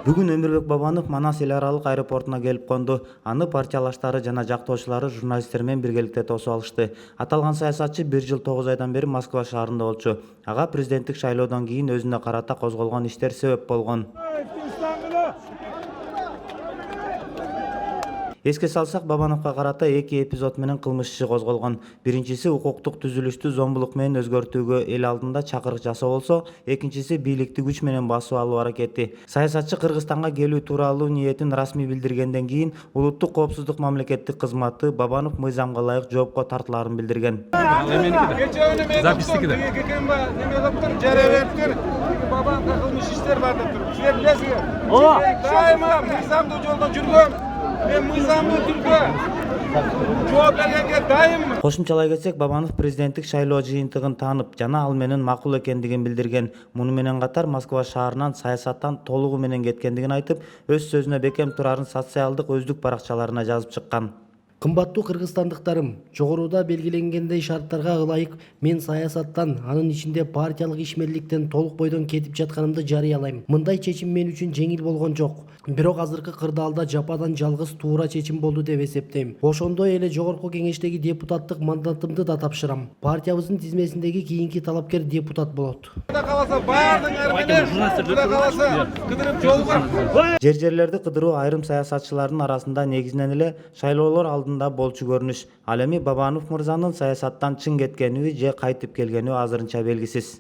Бүгүн Өмүрбек Бабанов Манас эл аралык аэропортуна келип конду. Аны партиялаштары жана жактоочулары журналисттер менен биргеликте тосуп алышты. Аталган саясатчы 1 жыл 9 айдан бери Москва шаарында болчу. Ага президенттик шайлоодон кийин өзүнө карата козголгон иштер себеп болгон. Эске салсак, Бабановго карата 2 эпизод менен кылмыш иши козголгон. Биринчиси укуктук түзүлүштү зомбулук менен өзгөртүүгө эл алдында чакырык жасоо болсо, экинчиси бийликти күч менен басып алуу аракети. Саясатчы Кыргызстанга келүү тууралуу ниетин расмий билдиргенден кийин Улуттук коопсуздук мамлекеттик кызматы Бабанов мыйзамга ылайык жоопко тартылаарын билдирген. Запистикиде. Бабановго кылмыш иштер бар деп туруп. Силер билесиңер. Дайыма мыйзамдуу жолдо жүргөм. Мен мыйзамдуу түрдө жооп бергенге дайыммын. Кошумчалай кетсек, Бабанов президенттик шайлоо жыйынтыгын таанып, жана ал менен макул экендигин билдирген. Муну менен катар Москва шаарынан саясаттан толугу менен кеткендигин айтып, өз сөзүнө бекем турарын социалдык өздүк баракчаларына жазып чыккан. Кымбаттуу кыргызстандыктарым, жогоруда белгиленгендей шарттарга ылайык мен саясаттан, анын ичинде партиялык ишмерликтен толук бойдон кетип жатканымды жарыялайм. Мындай чечим мен үчүн жеңил болгон жок. Бирок азыркы кырдаалда жападан жалгыз туура чечим болду деп эсептейм. Ошондой эле жогорку кеңештеги депутаттык мандатымды да тапшырам. Партиябыздын тизмесиндеги кийинки талапкер депутат болот. Кудай кааласа баардык менен, Кудай кааласа кыдырып жолуган. Жерлерди кыдыруу айрым саясатчылардын арасында негизинен эле шайлоолор алдында болчу көрүнүш. Ал эми Бабанов мырзанын саясаттан чын кеткениби же кайтып келгениби азырынча белгисиз.